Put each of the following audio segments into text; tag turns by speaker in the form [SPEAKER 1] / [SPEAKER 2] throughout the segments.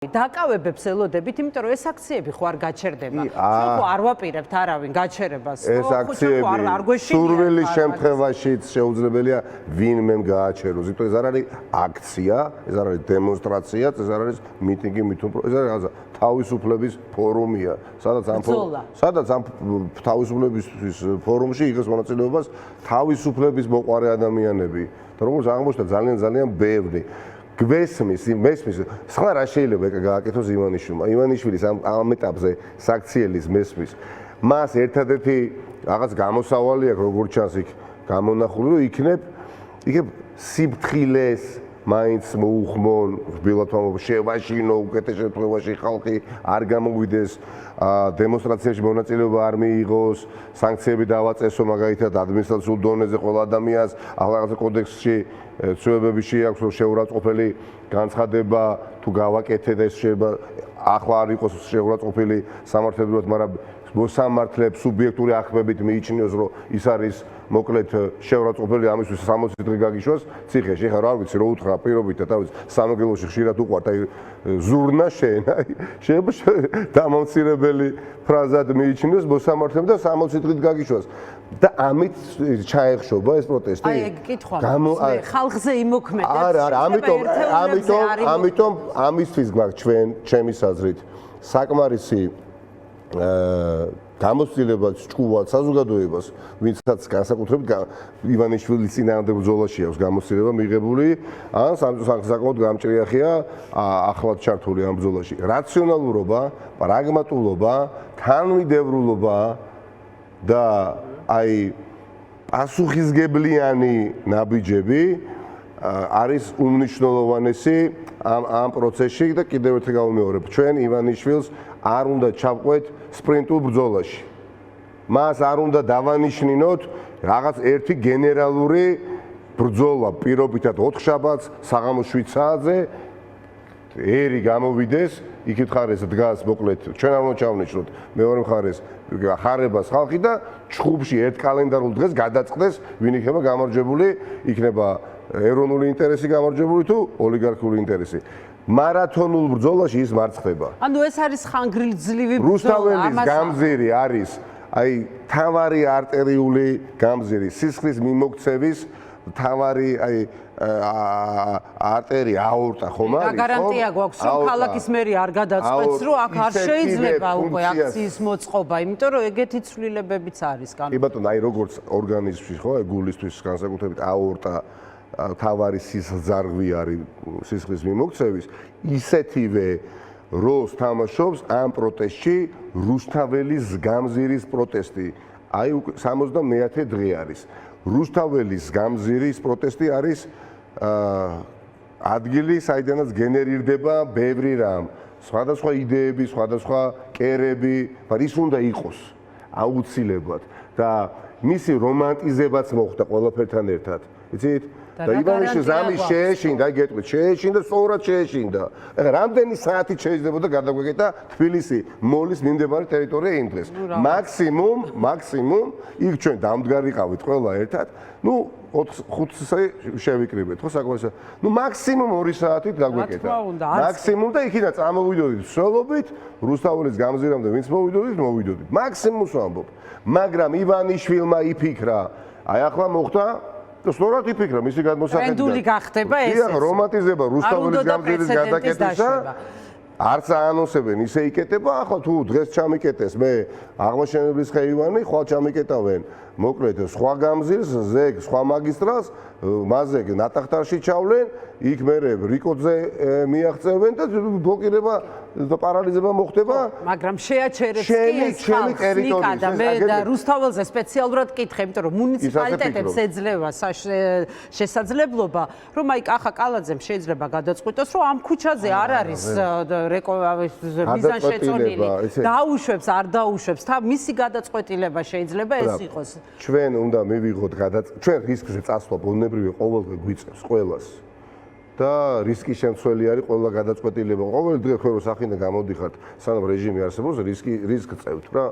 [SPEAKER 1] დაკავებებს ელოდებით, იმიტომ რომ ეს აქციები ხო არ გაჩერდება. ჩვენ ხო არ ვაპირებთ არავინ გაჩერებას.
[SPEAKER 2] ეს აქციები სურვილის შემთხვევაშიც შეუძლებელია ვინმემ გააჩეროს. იმიტომ ეს არ არის აქცია, ეს არ არის დემონსტრაცია, ეს არ არის მიტინგი, ეს არის თავისუფლების ფორუმია. სადაც ამ თავისუფლებისთვის ფორუმში იღებს მონაწილეობას თავისუფლების მოყვარე ადამიანები. და როგორც აღმოჩნდა ძალიან ბევრი გვესმის, სხვა რა შეიძლება გააკეთოს ივანიშვილმა. ივანიშვილის ამ ეტაპზე საქციელის მესმის. მას ერთადერთი რაღაც გამოსავალი აქვს, როგორც ჩანს იქ გამონახული, რომ იქნებ სიფრთხილეს მაინც მოუხმონ, რბილად შევაშინო უკეთეს შემთხვევაში ხალხი არ გამოვიდეს, დემონსტრაციაში მონაწილეობა არ მიიღოს, სანქციები დავაწესო მაგალითად ადმინისტრაციულ დონეზე ყველა ადამიანს, ახლა რაღაცა კოდექსში ცვლილებები შეაქვს, რომ შეურაცხყოფელი განცხადება თუ გავაკეთე და ეს შეიძლება ახლა არ იყოს შეურაცხყოფელი სამართლებრივად, მაგრამ მოსამართლეებს სუბიექტური აღქმებით მიიჩნიოს, რომ ის არის მოკლედ შეურაცხყოფელი ამისთვის 60 დღე გაგიშვას ციხეში. ეხლა რა ვიცი, რო უთხრა პირობით და თავის სამეგრელოში ხშირად უყვართ, აი ზურნა შენ, აი შეიძლება დამამცირებელი ფრაზად მიიჩნიოს მოსამართლეებს და 60 დღით გაგიშვას. და ამით ჩაეხშობა ეს პროტესტი.
[SPEAKER 1] აი ეგ კითხვა. ხალხზე იმოქმედებს.
[SPEAKER 2] არა, ამიტომ ამისთვის გვაქვს ჩემი აზრით საკმარისი გამოცდილება ჭკუად საზოგადოებას, ვინცაც განსაკუთრებით ივანიშვილის წინააღმდეგ ბრძოლაში აქვს გამოცდილება მიღებული, ან საკმაოდ გამჭრიახია ახლად ჩართული ამ ბრძოლაში. რაციონალურობა, პრაგმატულობა, თანმიმდევრულობა და აი პასუხისგებლიანი ნაბიჯები არის უმნიშვნელოვანესი ამ პროცესში და კიდევ ერთხელ გავუმეორებ, ჩვენ ივანიშვილს არ უნდა ჩავყვეთ სპრინტულ ბრძოლაში. მას არ უნდა დავანიშნინოთ რაღაც ერთი გენერალური ბრძოლა პირობითად 4 შაბათს საღამოს 7 საათზე ერი გამოვიდეს, იქით ხარეს დგას მოკლედ ჩვენ არ უნდა ჩავნიშნოთ მეორე მხარეს ხარებას ხალხი და ჩხუბში ერთ კალენდარულ დღეს გადაწყდეს ვინ იქნება გამარჯვებული, იქნება ეროვნული ინტერესი გამარჯვებული თუ ოლიგარქიული ინტერესი. მარათონულ ბრძოლაში ის მარცხდება.
[SPEAKER 1] ანუ ეს არის ხანგრძლივი ბრძოლა.
[SPEAKER 2] რუსთაველის გამზირი არის აი თავარი არტერიული გამზირი, სისხლის მიმოქცევის თავარი აი არტერი აორტა ხომ არის?
[SPEAKER 1] რა გარანტია გვაქვს რომ ქალაქის მერი არ გადაწყვეტს რომ აქ არ შეიძლება უკვე აქციის მოწყობა, იმიტომ რომ ეგეთი ცვლილებებიც არის განსაკუთრებით.
[SPEAKER 2] კი ბატონო, აი როგორც ორგანიზმში ხო, გულისთვის განსაკუთრებით აორტა თავარი სისხლძარღვი არის სისხლის მიმოქცევის, ისეთივე როლს თამაშობს ამ პროტესტში რუსთაველის გამზირის პროტესტი. აი 70-მე დღე არის. რუსთაველის გამზირის პროტესტი არის ადგილი, საიდანაც გენერირდება ბევრი რამ, სხვადასხვა იდეები, სხვადასხვა კერები, მაგრამ ის უნდა იყოს აუცილებლად და მისი რომანტიზებაც მოხდა ყველაფერთან ერთად. იცით? და ივანიშვილს ამის შეეშინდა, აი გეტყვით, შეეშინდა, სწორად შეეშინდა. ეხლა რამდენი საათით შეიძლებოდა გადაგვეკეტა თბილისი მოლის მიმდებარე ტერიტორია იმ დღეს. მაქსიმუმ იქ ჩვენ დამდგარიყავით ყველა ერთად, 5 შევიკრიბეთ, ხო საკმარისად. მაქსიმუმ 2 საათით დაგვეკეტა. მაქსიმუმ და იქიდან წამოვიდოდით სოლობით, რუსთაველის გამზირამდე ვინც მოვიდოდით. მაქსიმუმს ვამბობ. მაგრამ ივანიშვილმა იფიქრა, აი ახლა მოხდა და სწორად იფიქრა მისი გადმოსახედი.
[SPEAKER 1] ტრენდული გახდება ეს.
[SPEAKER 2] დიახ, რომანტიზება რუსთაველის გამზირის გადაკეთებისა. არც აანონსებენ, ისე იკეტება, ახლა თუ დღეს ჩამიკეტეს, მე აღმაშენებლის ხეივანი, ხვალ ჩამიკეტავენ. მოკლედ სხვა გამზირს, ზეგ სხვა მაგისტრალს, მასზე ნატახტარში ჩავლენ, იქ მერე რიკოძე მიაღწევენ და ბლოკირება და პარალიზება მოხდება.
[SPEAKER 1] მაგრამ შეაჩერებს კი ეს ტერიტორია და მე და რუსთაველზე სპეციალურად კითხე, იმიტომ რომ მუნიციპალიტეტებს ეძლევა შესაძლებლობა, რომ აი კახა კალაძემ შეიძლება გადაწყვიტოს, რომ ამ ქუჩაზე არ არის მიზანშეწონილი, დაუშვებს, არ დაუშვებს, მისი გადაწყვეტილება შეიძლება ეს იყოს.
[SPEAKER 2] ჩვენ უნდა მივიღოთ ჩვენ რისკზე წასვლა ბუნებრივი ყოველდღე გვიწევს ყველას. და რისკის შემცველი არის ყველა გადაწყვეტილება. ყოველ დღე ხო რო სახინე გამოდიხართ, სანამ რეჟიმი არსებობს, რისკ წევთ რა.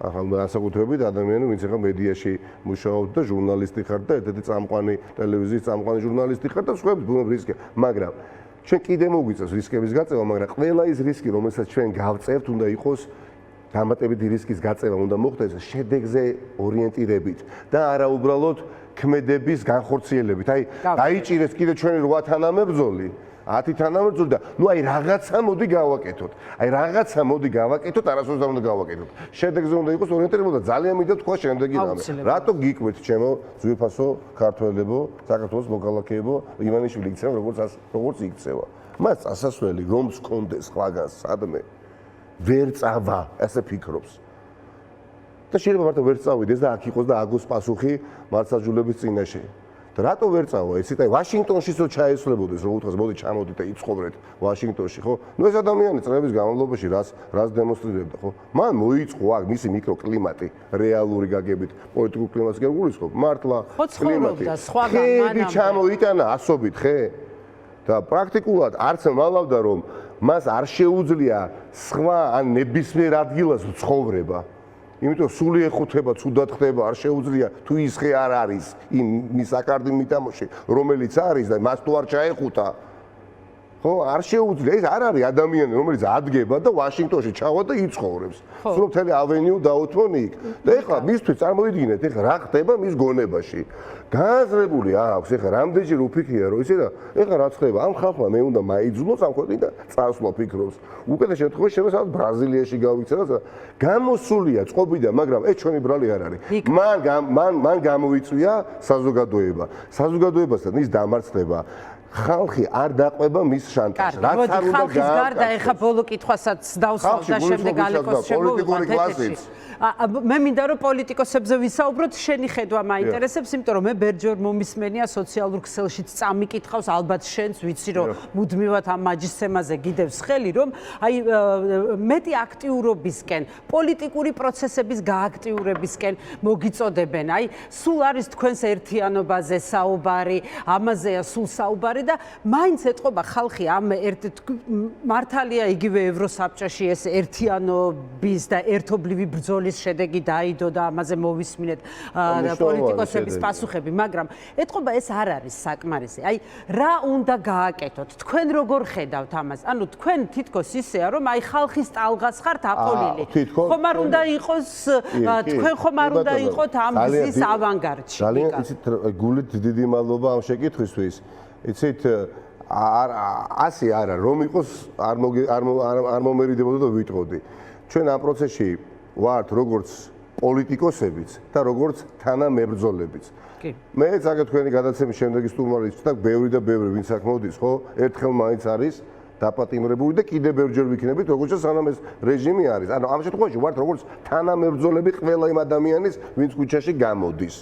[SPEAKER 2] ახლა განსაკუთრებით ადამიანი, ვინც ახლა მედიაში მუშაობს და ჟურნალისტი ხარ და ერთ-ერთი წამყვანი ტელევიზიის წამყვანი ჟურნალისტი ხარ და სხვაებს ბუნებრივი რისკი. მაგრამ ჩვენ კიდე მოგვიწევს რისკების გაწევა, მაგრამ ყველა ის რისკი, რომელსაც ჩვენ გავწევთ, უნდა იყოს დამატებითი რისკის გაწევა, უნდა მოხდეს შედეგზე ორიენტირებით და არა უბრალოდ ქმედების განხორციელებით. აი, დაიჭირეს კიდე ჩვენი 8 თანამებრძოლი, 10 თანამებრძოლი და ნუ აი რაღაცა მოდი გავაკეთოთ. აი რაღაცა მოდი გავაკეთოთ, არასოდეს არ უნდა გავაკეთოთ. შედეგზე უნდა იყოს ორიენტირებული და ძალიან მინდა თქვა შემდეგი რამე. რატო გიკვეთ ჩემო ძვირფასო ქართველებო, საქართველოს მოქალაქეებო, ივანიშვილი იქცევა როგორც იქცევა. მას წასასვლელი რომს კონდეს სხვაგანს სადმე ვერ წავა, ასე ფიქრობს. და შეიძლება მარტო ვერ წავიდეს და აქ იყოს და აგოს პასუხი მართლმსაჯულების წინაშე. და რატო ვერ წავა? ისიც აი ვაშინგტონშიც რო ჩაესვლებოდეს, რომ უთხრას მოდი ჩამოდით და იცხოვრეთ ვაშინგტონში, ხო? ნუ ეს ადამიანი წლების განმავლობაში რას დემონსტრირებდა, ხო? მან მოიწყო აქ მისი მიკროკლიმატი, რეალური გაგებით, პოლიტიკურ კლიმატს კი არ გულისხმობ, მართლა
[SPEAKER 1] კლიმატი. ხე
[SPEAKER 2] ჩამოიტანა ასობით, ხე? და პრაქტიკულად არც მალავდა რომ მას არ შეუძლია სხვა ან ნებისმიერ ადგილას ცხოვრება. იმიტომ სული ეხუთება, ცუდად ხდება, არ შეუძლია თუ ის ხე არ არის იმ საკარდი მიტამოში, რომელიც არის და მას თუ არ ჩაეხუტა. ხო, არ შეუძლია, ეს არ არის ადამიანი, რომელიც ადგება და ვაშინგტონში ჩავა და იცხოვრებს. სულ მთელი ავენიუ დაუთმონ იქ. და ეხლა მისთვის წარმოიდგინეთ, ეხლა რა ხდება მის გონებაში. განაზრებული აქვს, ეხლა რამდენჯერ უფიქრია, რომ ისე და ეხლა რა ხდება, ამ ხალხმა მე უნდა მაიძულოს ამ ქვეყნიდან და წასვლა ფიქრობს. უკეთეს შემთხვევაში შეიძლება სადაც ბრაზილიაში გავიქცე და გამოსულია წყობიდან, მაგრამ ეს ჩვენი ბრალი არ არის. მან გამოიწვია საზოგადოება. საზოგადოებასთან ის დამარცხდება. ხალხი არ დაყვება მის შანტაჟს.
[SPEAKER 1] რაც არ უნდა ხალხის გარდა ეხა ბოლო კითხვასაც დავსვავ და შემდეგ ალეკოს
[SPEAKER 2] პოლიტიკური კლასიც.
[SPEAKER 1] მე მინდა რომ პოლიტიკოსებზე ვისაუბროთ, შენი ხედვა მაინტერესებს, იმიტომ რომ მე ბერჯერ მომისმენია სოციალურ ქსელშიც წამიკითხავს, ალბათ შენც ვიცი რომ მუდმივად ამ მაჯის თემაზე გიდევს ხელი, რომ აი მეტი აქტიურობისკენ, პოლიტიკური პროცესების გააქტიურებისკენ მოგიწოდებენ. აი სულ არის თქვენს ერთიანობაზე საუბარი, ამაზეა სულ საუბარი და მაინც ეთყობა ხალხი ამ მართალია იგივე ევროსაბჭოში ეს ერთიანობის და ერთობლივი ბრძოლის შედეგი დაიდო და ამაზე მოვისმინეთ პოლიტიკოსების პასუხები, მაგრამ ეთყობა ეს არ არის საკმარისი. აი რა უნდა გააკეთოთ? თქვენ როგორ ხედავთ ამას? ანუ თქვენ თითქოს ისეა რომ აი ხალხის ტალღას ხართ აყოლილი. ხომ არ უნდა იყოს თქვენ ხომ არ უნდა იყოთ ამ გზის ავანგარდში?
[SPEAKER 2] ძალიან იცით გულით დიდი მადლობა ამ შეკითხვისთვის. იცით ასე არა რომ იყოს არ მომერიდებოდა და ვიტყოდი. ჩვენ ამ პროცესში ვართ როგორც პოლიტიკოსებიც და როგორც თანამებრძოლებიც. მე წაგე თქვენი გადაცემის შემდეგი სტუმარი და ბევრი და ბევრი ვინც აქ მოდის, ხო? ერთხელ მაინც არის დაპატიმრებული და კიდე ბევრჯერ ვიქნებით, როგორც სანამ ეს რეჟიმი არის. ანუ ამ შემთხვევაში ვართ როგორც თანამებრძოლები ყველა იმ ადამიანის, ვინც ქუჩაში გამოდის.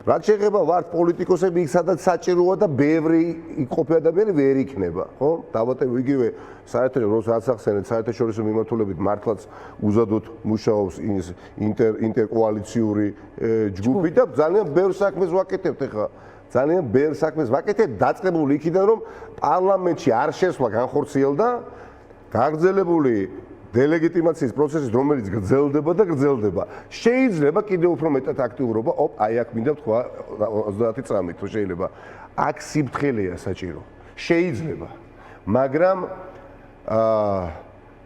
[SPEAKER 2] რაც შეეხება ვართ პოლიტიკოსები იქ სადაც საჭიროა და ბევრი იყოფი ადამიანი ვერ იქნება, ხო? დავატევ იგივე საერთო როსაც ახსენეთ საერთაშორისო მიმართულებით მართლაც უზადოდ მუშაობს ინტერკოალიციური ჯგუფი და ძალიან ბევრ საქმეს ვაკეთებთ ეხლა. ძალიან ბევრ საქმეს ვაკეთებთ დაწყებული იქიდან რომ პარლამენტში არ შესვლა განხორციელდა გაგრძელებული დელეგიტიმაციის პროცესის რომელიც გრძელდება და გრძელდება. შეიძლება კიდევ უფრო მეტად აქტიურობა, აი აქ მინდა ვთქვა 30 წამით, თუ შეიძლება. აქ სიფრთხილეა საჭირო. შეიძლება. მაგრამ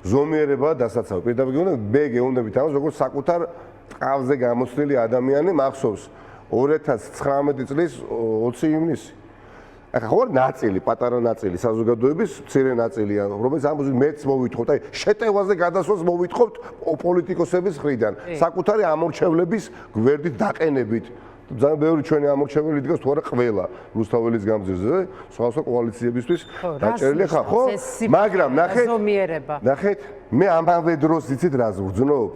[SPEAKER 2] ზომიერება დასაცავი. პირდაპირ მე გეუბნებით ამას, როგორც საკუთარ ტყავზე გამოცდილი ადამიანი მახსოვს 2019 წლის 20 ივნისი. ახლა ხო ნაწილი, პატარა ნაწილი საზოგადოების მცირე ნაწილია, რომელიც ამბობს მეც მოვითხოვთ, აი შეტევაზე გადასვლას მოვითხოვთ პოლიტიკოსების მხრიდან, საკუთარი ამორჩევლების გვერდით დაყენებით. ძალიან ბევრი ჩვენი ამორჩეველი დგას თუ არა ყველა რუსთაველის გამზირზე, სხვა კოალიციებისთვის დაჭერილი ხა, ხო? მაგრამ ნახეთ, მე ამავე დროს იცით რას ვგრძნობ?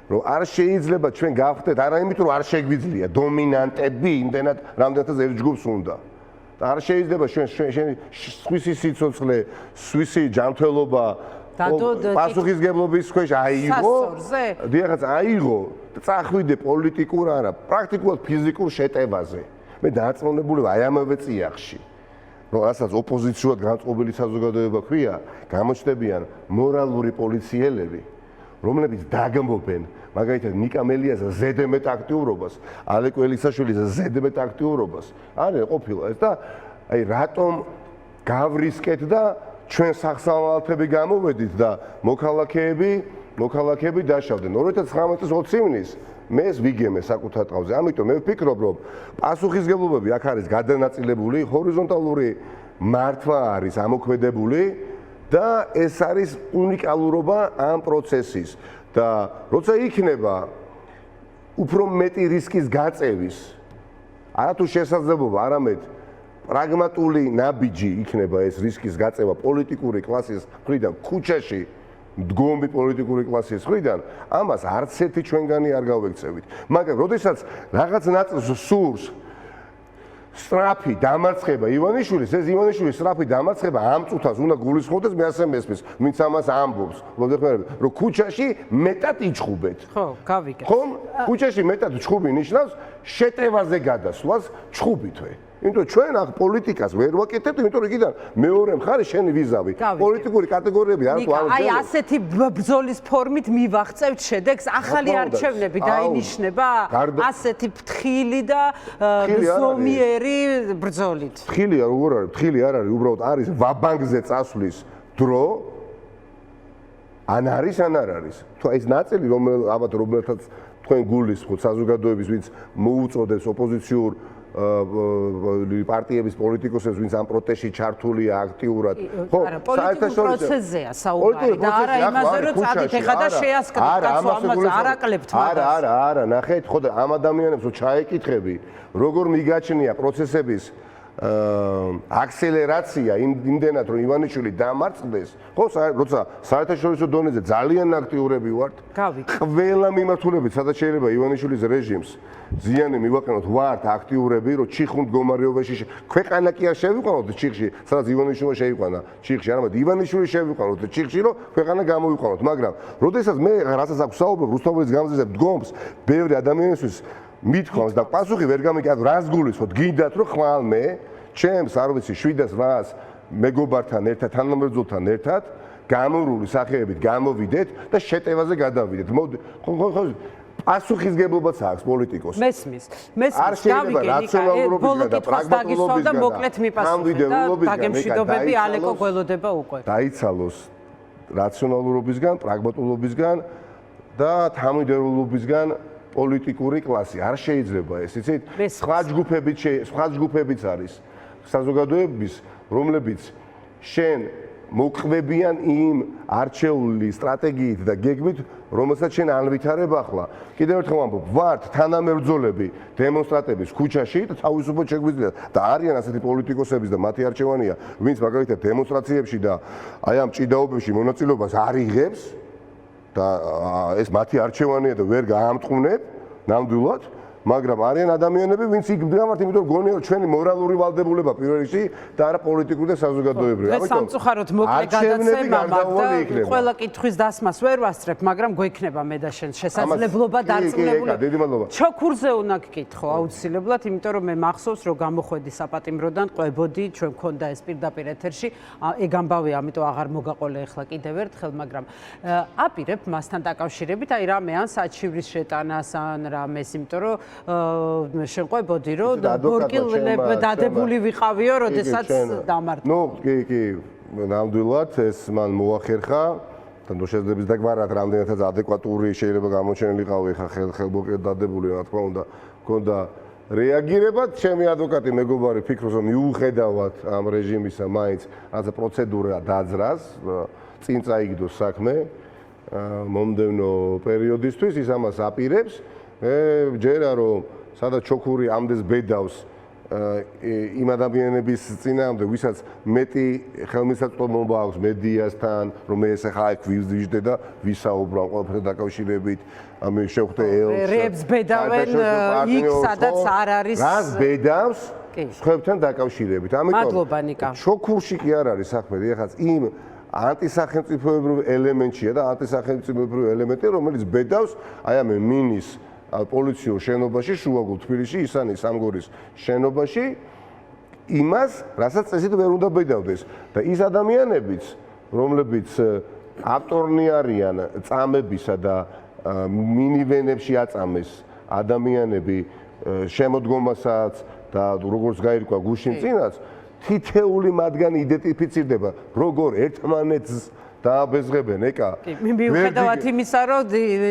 [SPEAKER 2] რომ არ შეიძლება ჩვენ გავხდეთ არა იმით რომ არ შეგვიძლია დომინანტები იმდენად რამდენადაც ერთ ჯგუფს უნდა. არ შეიძლება შენ სხვისი სიცოცხლე, სხვისი ჯანმრთელობა პასუხისგებლობის ქვეშ აიღო. დიახაც აიღო, წახვიდე პოლიტიკურ არა, პრაქტიკულად ფიზიკურ შეტევაზე. მე დაარწმუნებული ვარ აი ამავე წიაღში. რომ რასაც ოპოზიციურად განწყობილი საზოგადოება ქვია, გამოჩნდებიან მორალური პოლიციელები, რომლებიც დაგმობენ მაგალითად ნიკა მელიაზე ზედმეტ აქტიურობას, ალეკო ელისაშვილის ზედმეტ აქტიურობას. არა ყოფილა ეს და აი რატომ გავრისკეთ და ჩვენ სახსავალთები გამოვედით და მოქალაქეები დაშავდნენ. 2019 წლის 20 ივნისს მე ეს ვიგემე საკუთარ ტყავზე. ამიტომ მე ვფიქრობ, რომ პასუხისგებლობები აქ არის გადანაწილებული, ჰორიზონტალური მართვა არის ამოქმედებული და ეს არის უნიკალურობა ამ პროცესის და როცა იქნება უფრო მეტი რისკის გაწევის არათუ შესაძლებლობა, არამედ პრაგმატული ნაბიჯი იქნება ეს რისკის გაწევა პოლიტიკური კლასის მხრიდან ქუჩაში მდგომი პოლიტიკური კლასის მხრიდან, ამას არც ერთი ჩვენგანი არ გავექცევით. მაგრამ როდესაც რაღაც ნაწილს სურს სწრაფი დამარცხება ივანიშვილის, ეს ივანიშვილის სწრაფი დამარცხება ამ წუთას უნდა გულისხმობდეს, მე ასე მესმის, ვინც ამას ამბობს, რომ ქუჩაში მეტად იჩხუბეთ.
[SPEAKER 1] ხო, გავიგეთ.
[SPEAKER 2] ხომ? ქუჩაში მეტად ჩხუბი ნიშნავს შეტევაზე გადასვლას ჩხუბითვე. იმიტომ ჩვენ ახ პოლიტიკას ვერ ვაკეთებთ, იმიტომ რომ იქიდან მეორე მხარე შენი ვიზავი. პოლიტიკური კატეგორიები არ თუ არ
[SPEAKER 1] აი ასეთი ბრძოლის ფორმით მივახცევთ შედეგს, ახალი არჩევნები დაინიშნება ასეთი ფრთხილი და ზომიერი ბრძოლით.
[SPEAKER 2] ფრთხილია როგორ არის? ფრთხილი არ არის, უბრალოდ არის ვაბანგზე წასვლის დრო. ან არის, ან არ არის. თუ ეს ნაწილი რომელთაც თქვენ გულისხმობთ საზოგადოების, ვინც მოუწოდებს ოპოზიციურ პარტიების პოლიტიკოსებს, ვინც ამ პროტესტში ჩართულია აქტიურად.
[SPEAKER 1] ხო, პოლიტიკურ პროცესზეა საუბარი და არა იმაზე, რომ წადით ეხლა და შეასკრებთ კაცო ამაზე, არ აკლებთ მაგას.
[SPEAKER 2] არა, ნახეთ, ხო და ამ ადამიანებს რო ჩაეკითხები, როგორ მიგაჩნია პროცესების აქსელერაცია იმდენად, რომ ივანიშვილი დამარცხდეს, ხო, როცა საერთაშორისო დონეზე ძალიან აქტიურები ვართ, ყველა მიმართულებით, სადაც შეიძლება ივანიშვილის რეჟიმს ზიანი მივაყენოთ, ვართ აქტიურები, რომ ჩიხურ მდგომარეობაში ქვეყანა კი არ შევიყვანოთ ჩიხში, სადაც ივანიშვილმა შეიყვანა ჩიხში, არამედ ივანიშვილი შევიყვანოთ ჩიხში, რომ ქვეყანა გამოვიყვანოთ, მაგრამ როდესაც მე რასაც აქვს საუბრო რუსთაველის გამზირზე დგომს ბევრი ადამიანისთვის მithქვამს და პასუხი ვერ გამიგია, რას გულისხმობთ, გინდათ რომ ხვალ მე ჩემს არ ვიცი 700 მეგობართან ერთად, თანამებრძოლთან ერთად გამორული სახეებით გამოვიდეთ და შეტევაზე გადავიდეთ. ხო, პასუხისგებლობაც აქვს პოლიტიკოს.
[SPEAKER 1] მესმის. გავიგე, ბოლოკითხვას დაგისვავ და მოკლედ მიპასუხე და დაგემშვიდობები ალეკო გველოდება უკვე.
[SPEAKER 2] დაიცალოს რაციონალურობისგან, პრაგმატულობისგან და თანმიმდევრულობისგან პოლიტიკური კლასი. არ შეიძლება ეს, იცით? სხვა ჯგუფებიც არის საზოგადოების, რომლებიც შენ მოყვებიან იმ არჩეული სტრატეგიით და გეგმით, რომელსაც შენ ანვითარებ ახლა. კიდევ ერთხელ ვამბობ, ვართ თანამებრძოლები დემონსტრატების ქუჩაში და თავისუფლად შეგვიძლიათ და არიან ასეთი პოლიტიკოსების და მათი არჩევანია, ვინც მაგალითად დემონსტრაციებში და აი ამ ჭიდაობებში მონაწილეობას არ იღებს და ეს მათი არჩევანია და ვერ გაამტყუნებ ნამდვილად, მაგრამ არიან ადამიანები, ვინც იქ მდგამართ, იმიტომ გონია რომ ჩვენი მორალური ვალდებულება პირველ რიგში და არა პოლიტიკური და საზოგადოებრივი.
[SPEAKER 1] ამიტომ სამწუხაროდ მოკლე გადაცემა მაქვს და ყველა კითხვის დასმას ვერ ვასწრებ, მაგრამ გვექნება მე და შენ შესაძლებლობა დარწმუნებული. ჩოქურზე უნდა გკითხო აუცილებლად, იმიტომ რომ მე მახსოვს რომ გამოხვედი საპატიმროდან, ყვებოდი, ჩვენ მქონდა ეს პირდაპირ ეთერში, ეგ ამბავი, ამიტომ აღარ მოგაყოლე ახლა კიდევ ერთხელ, მაგრამ აპირებ მასთან დაკავშირებით, აი რამე ან საჩივრის შეტანას ან რამეს, იმიტომ რომ შეყვებოდი რომ ბორკილებ დადებული ვიყავიო, როდესაც დამართ.
[SPEAKER 2] ნუ კი, ნამდვილად ეს მან მოახერხა და ნუ შეძლებს დაგვარად რამდენადაც ადეკვატური შეიძლება გამოჩენილიყავი ხა ხელბოკეთ დადებული, რა თქმა უნდა, მქონდა რეაგირება. ჩემი ადვოკატი მეგობარი ფიქრობს, რომ მიუხედავად ამ რეჟიმისა მაინც რაღაცა პროცედურა დაძრას, წინ წაიგდოს საქმე მომდევნო პერიოდისთვის, ის ამას აპირებს. ჯერა რომ სადაც ჩოქური ამდენს ბედავს იმ ადამიანების წინააღმდეგ, ვისაც მეტი ხელმისაწვდომობა აქვს მედიასთან, რომ ეს ახლა აქ ვიზრდე და ვისაუბრო ამ ყველაფერთან დაკავშირებით, ამ შევხვდე ელს.
[SPEAKER 1] რებს ბედავენ იქ, სადაც არ არის.
[SPEAKER 2] რას ბედავს? სხვებთან დაკავშირებით.
[SPEAKER 1] ამიტომ
[SPEAKER 2] ჩოქურში კი არ არის საქმე, ეხლა იმ ანტისახელმწიფოებრივ ელემენტია და ანტისახელმწიფოებრივ ელემენტია, რომელიც ბედავს აი ამ მინის პოლიციურ შენობაში, შუაგულ თბილისში, ისანი სამგორის შენობაში იმას, რასაც წესით ვერ უნდა ბედავდეს და ის ადამიანებიც, რომლებიც ავტორნი არიან წამებისა და მინივენებში აწამეს ადამიანები შემოდგომასაც და როგორც გაირკვა გუშინ წინაც, თითეული მათგანი იდენტიფიცირდება როგორ ერთმანეთს დააბეზღებენ ეკა.
[SPEAKER 1] მიუხედავად იმისა, რომ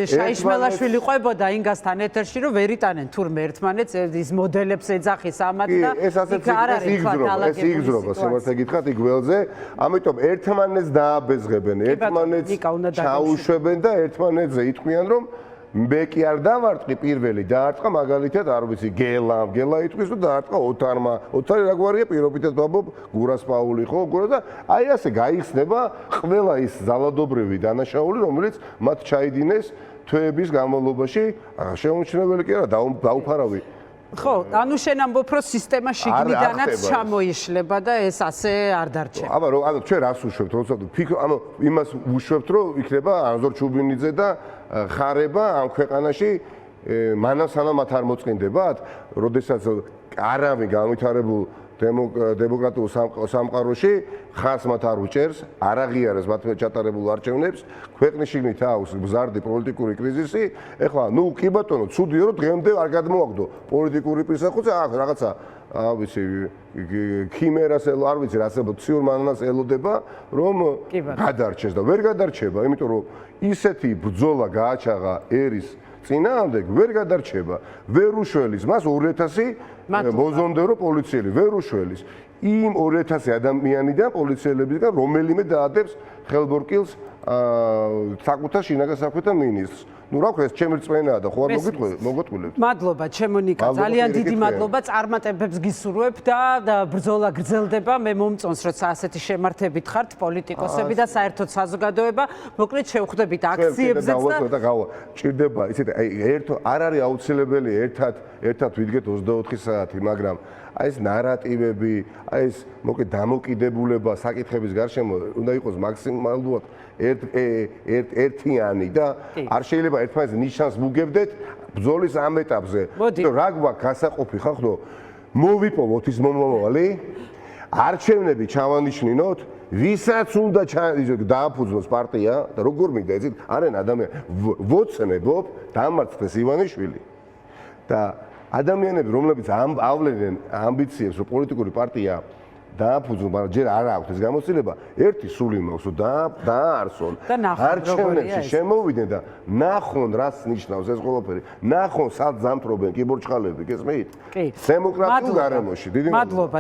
[SPEAKER 1] შაიშმელაშვილი ყვებოდა ინგასთან ეთერში, რომ ვერ იტანენ თურმე ერთმანეთს ის მოდელებს ეძახის ამათ და იქ არ არის თქვა
[SPEAKER 2] ეს იგზნობა, სიმართლე გითხრათ, იქ ველზე, ამიტომ ერთმანეთს დააბეზღებენ, ერთმანეთს ჩაუშვებენ და ერთმანეთზე იტყვიან, რომ მე კი არ დავარტყი პირველი, დაარტყა მაგალითად, არ ვიცი, გელა იტყვის და დაარტყა ოთარმა. ოთარი რა გვარია პირობითად ვამბობ, გურას პაული ხო, გურა და აი ასე გაიხსნება ყველა ის ზალადობრივი დანაშაული, რომელიც მათ ჩაიდინეს თვეების განმავლობაში, შეუმჩნეველი კი არა, დაუფარავი.
[SPEAKER 1] ხო, ანუ შენ ამბობ, რომ სისტემა შიგნიდანაც ჩამოიშლება და ეს ასე არ დარჩება.
[SPEAKER 2] აბა, ანუ ჩვენ რას უშვებთ, როცა ანუ იმას უშვებთ, რომ იქნება ანზორ ჩუბინიძე და ხარება ამ ქვეყანაში მანამ სანამ მათ არ მოწყინდებათ, როდესაც არავინ განვითარებულ დემოკრატიულ სამყაროში ხარს მათ არ უჭერს, არ აღიარებს მათ ჩატარებულ არჩევნებს, ქვეყნის შიგნით აქვს მზარდი პოლიტიკური კრიზისი. ეხლა, ნუ კი ბატონო, ცუდია რომ დღემდე არ გადმოაგდო პოლიტიკური პირსახუცი, რაღაცა არ ვიცი, ქიმერას არ ვიცი, რასაც ციურმანას ელოდება, რომ გადარჩეს და ვერ გადარჩება, იმიტომ რომ ისეთი ბრძოლა გააჩაღა ერის წინააღმდეგ ვერ გადარჩება. ვერ უშველის მას 2000 მოზონდერო პოლიციელი, ვერ უშველის იმ 2000 ადამიანიდან პოლიციელებიდან რომელიმე დაადებს ხელბორკილს საკუთარ შინაგან საქმეთა მინისტრს. ნუ რა ქვია, ეს ჩემი რწმენაა და ხო არ მოგოტყულებთ.
[SPEAKER 1] მადლობა, ჩემო ნიკა, ძალიან დიდი მადლობა, წარმატებებს გისურვებ და ბრძოლა გრძელდება. მე მომწონს, როცა ასეთი შემართებით ხართ პოლიტიკოსები და საერთოდ საზოგადოება, მოკლედ შევხვდებით აქციებზეც
[SPEAKER 2] და გავა. ჭირდება, იცით, აი ერთო არ არის აუცილებელი ერთად ვიდგეთ 24 საათი, მაგრამ აი ეს ნარატივები, აი ეს მოკლედ დამოკიდებულება საკითხების გარშემო უნდა იყოს მაქსიმალურად ერთიანი და არ შეიძლება ერთმანეთს ნიშანს მუგებდეთ ბრძოლის ამ ეტაპზე. რა გვაქვს გასაყოფი ხახდო, მოვიპოვოთ ის მომავალი, არჩევნები ჩავანიშნინოთ, ვისაც უნდა დააფუძნოს პარტია და როგორ მინდა იცით, არიან ადამიანი, ვოცნებობ დამარცხდეს ივანიშვილი და ადამიანები, რომლებიც ავლენენ ამბიციებს, რომ პოლიტიკური პარტია დააფუძნონ, მაგრამ ჯერ არ აქვს ეს გამოცდილება, ერთი სული მაქვს, რომ დააარსონ, არჩევნებში შემოვიდნენ და ნახონ, რას ნიშნავს ეს ყველაფერი. ნახონ, სად ზამთრობენ კიბორჩხალები, გესმით? დემოკრატიულ გარემოში. დიდი მადლობა.